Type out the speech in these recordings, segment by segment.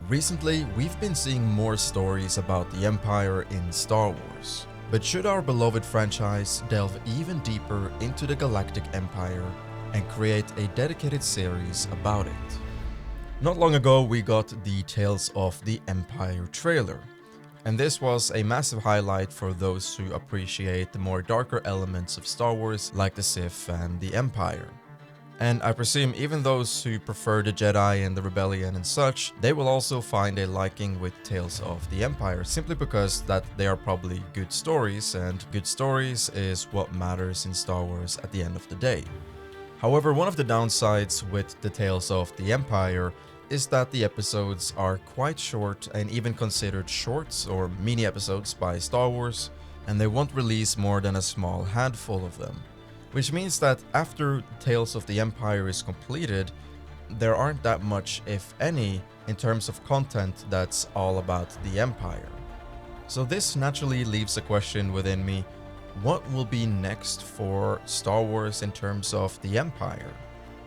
Recently, we've been seeing more stories about the Empire in Star Wars. But should our beloved franchise delve even deeper into the Galactic Empire and create a dedicated series about it? Not long ago, we got the Tales of the Empire trailer, and this was a massive highlight for those who appreciate the more darker elements of Star Wars like the Sith and the Empire. And I presume even those who prefer the Jedi and the Rebellion and such, they will also find a liking with Tales of the Empire, simply because that they are probably good stories, and good stories is what matters in Star Wars at the end of the day. However, one of the downsides with the Tales of the Empire is that the episodes are quite short and even considered shorts or mini episodes by Star Wars, and they won't release more than a small handful of them. Which means that after Tales of the Empire is completed, there aren't that much, if any, in terms of content that's all about the Empire. So this naturally leaves a question within me: what will be next for Star Wars in terms of the Empire?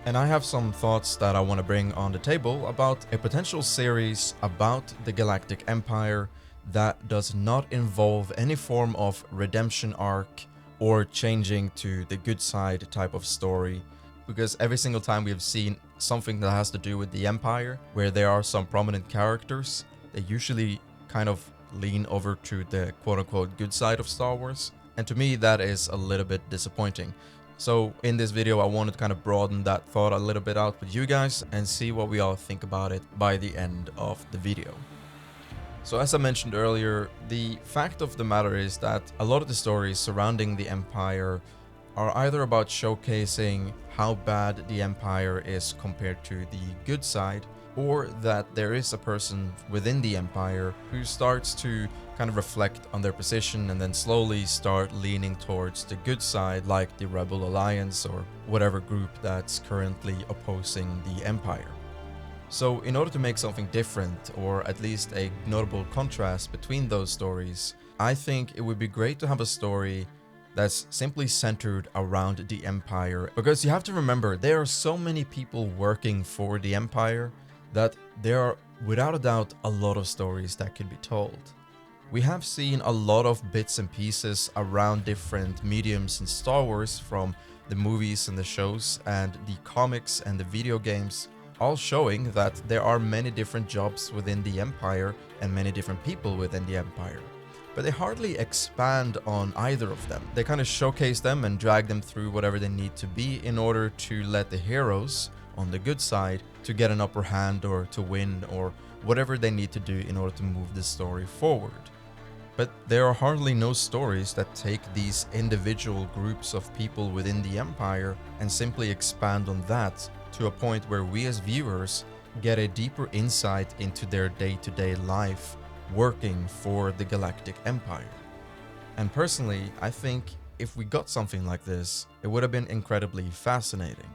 And I have some thoughts that I want to bring on the table about a potential series about the Galactic Empire that does not involve any form of redemption arc or changing to the good side type of story, because every single time we've seen something that has to do with the Empire, where there are some prominent characters, they usually kind of lean over to the quote-unquote good side of Star Wars, and to me that is a little bit disappointing. So in this video I wanted to kind of broaden that thought a little bit out with you guys and see what we all think about it by the end of the video. So as I mentioned earlier, the fact of the matter is that a lot of the stories surrounding the Empire are either about showcasing how bad the Empire is compared to the good side, or that there is a person within the Empire who starts to kind of reflect on their position and then slowly start leaning towards the good side, like the Rebel Alliance or whatever group that's currently opposing the Empire. So in order to make something different, or at least a notable contrast between those stories, I think it would be great to have a story that's simply centered around the Empire. Because you have to remember, there are so many people working for the Empire that there are, without a doubt, a lot of stories that could be told. We have seen a lot of bits and pieces around different mediums in Star Wars, from the movies and the shows and the comics and the video games, all showing that there are many different jobs within the Empire and many different people within the Empire. But they hardly expand on either of them. They kind of showcase them and drag them through whatever they need to be in order to let the heroes on the good side to get an upper hand or to win or whatever they need to do in order to move the story forward. But there are hardly no stories that take these individual groups of people within the Empire and simply expand on that to a point where we as viewers get a deeper insight into their day-to-day life working for the Galactic Empire. And personally, I think if we got something like this, it would have been incredibly fascinating.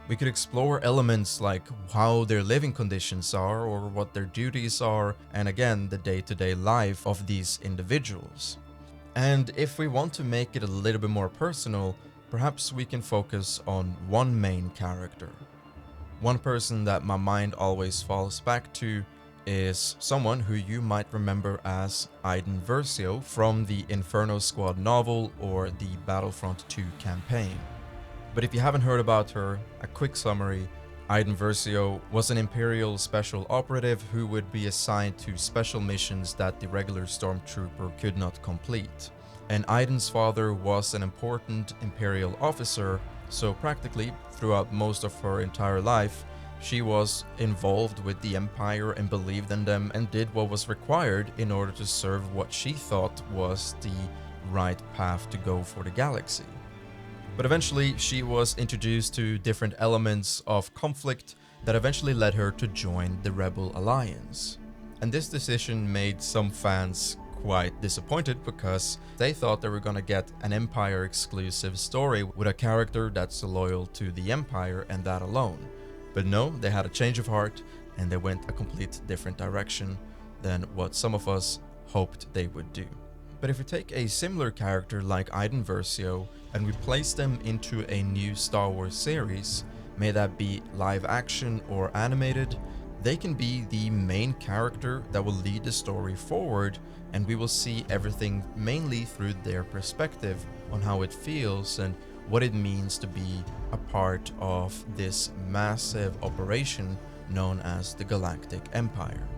We could explore elements like how their living conditions are or what their duties are, and again, the day-to-day life of these individuals. And if we want to make it a little bit more personal, perhaps we can focus on one main character. One person that my mind always falls back to is someone who you might remember as Iden Versio from the Inferno Squad novel or the Battlefront 2 campaign. But if you haven't heard about her, a quick summary: Iden Versio was an Imperial special operative who would be assigned to special missions that the regular stormtrooper could not complete. And Iden's father was an important Imperial officer, so practically throughout most of her entire life, she was involved with the Empire and believed in them and did what was required in order to serve what she thought was the right path to go for the galaxy. But eventually she was introduced to different elements of conflict that eventually led her to join the Rebel Alliance. And this decision made some fans quite disappointed, because they thought they were gonna get an Empire exclusive story with a character that's loyal to the Empire and that alone. But no, they had a change of heart and they went a complete different direction than what some of us hoped they would do. But if we take a similar character like Iden Versio and we place them into a new Star Wars series, may that be live action or animated, they can be the main character that will lead the story forward, and we will see everything mainly through their perspective on how it feels and what it means to be a part of this massive operation known as the Galactic Empire.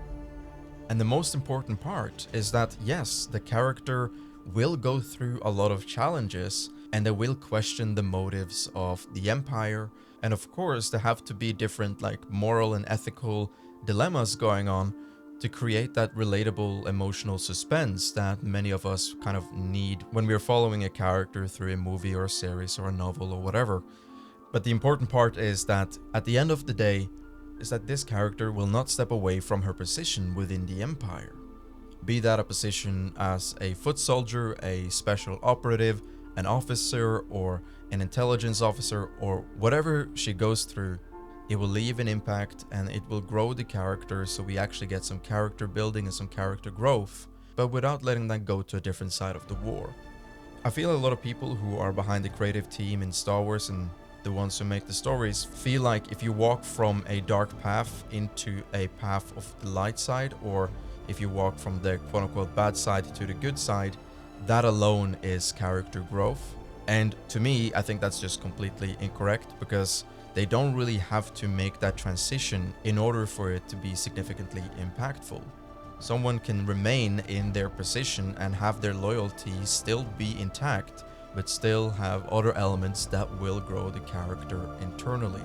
And the most important part is that yes, the character will go through a lot of challenges and they will question the motives of the Empire, and of course there have to be different like moral and ethical dilemmas going on to create that relatable emotional suspense that many of us kind of need when we're following a character through a movie or a series or a novel or whatever. But the important part is that at the end of the day is that this character will not step away from her position within the Empire. Be that a position as a foot soldier, a special operative, an officer, or an intelligence officer, or whatever she goes through, it will leave an impact and it will grow the character, so we actually get some character building and some character growth, but without letting that go to a different side of the war. I feel a lot of people who are behind the creative team in Star Wars and the ones who make the stories feel like if you walk from a dark path into a path of the light side, or if you walk from the quote-unquote bad side to the good side, that alone is character growth. And to me, I think that's just completely incorrect, because they don't really have to make that transition in order for it to be significantly impactful. Someone can remain in their position and have their loyalty still be intact, but still have other elements that will grow the character internally.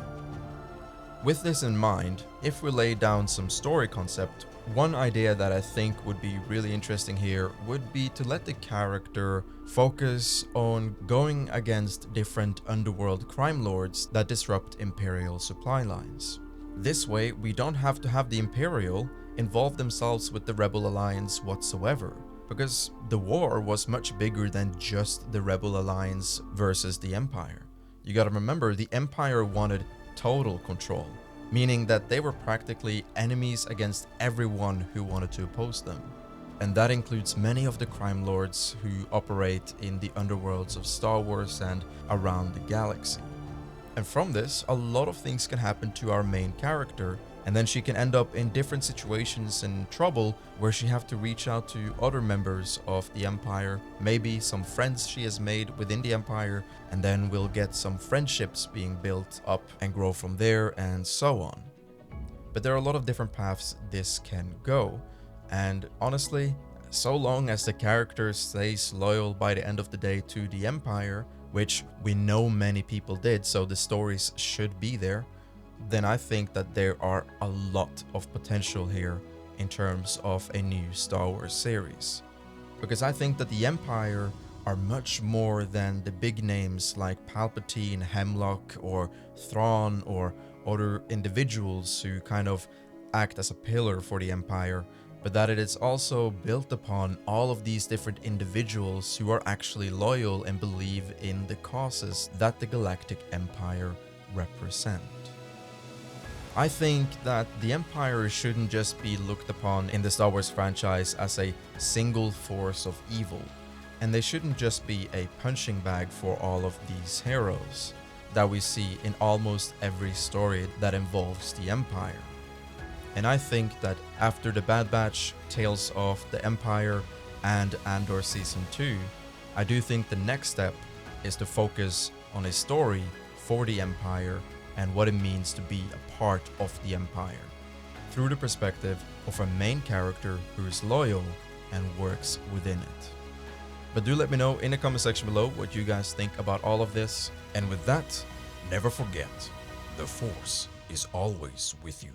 With this in mind, if we lay down some story concept, one idea that I think would be really interesting here would be to let the character focus on going against different underworld crime lords that disrupt Imperial supply lines. This way, we don't have to have the Imperial involve themselves with the Rebel Alliance whatsoever, because the war was much bigger than just the Rebel Alliance versus the Empire. You gotta remember, the Empire wanted total control, meaning that they were practically enemies against everyone who wanted to oppose them. And that includes many of the crime lords who operate in the underworlds of Star Wars and around the galaxy. And from this, a lot of things can happen to our main character, and then she can end up in different situations and trouble where she have to reach out to other members of the Empire, maybe some friends she has made within the Empire, and then we'll get some friendships being built up and grow from there, and so on. But there are a lot of different paths this can go, and honestly, so long as the character stays loyal by the end of the day to the Empire, which we know many people did, so the stories should be there, then I think that there are a lot of potential here in terms of a new Star Wars series. Because I think that the Empire are much more than the big names like Palpatine, Hemlock, or Thrawn, or other individuals who kind of act as a pillar for the Empire, but that it is also built upon all of these different individuals who are actually loyal and believe in the causes that the Galactic Empire represent. I think that the Empire shouldn't just be looked upon in the Star Wars franchise as a single force of evil, and they shouldn't just be a punching bag for all of these heroes that we see in almost every story that involves the Empire. And I think that after the Bad Batch, Tales of the Empire, and Andor Season 2, I do think the next step is to focus on a story for the Empire and what it means to be a part of the Empire, through the perspective of a main character who is loyal and works within it. But do let me know in the comment section below what you guys think about all of this. And with that, never forget, the Force is always with you.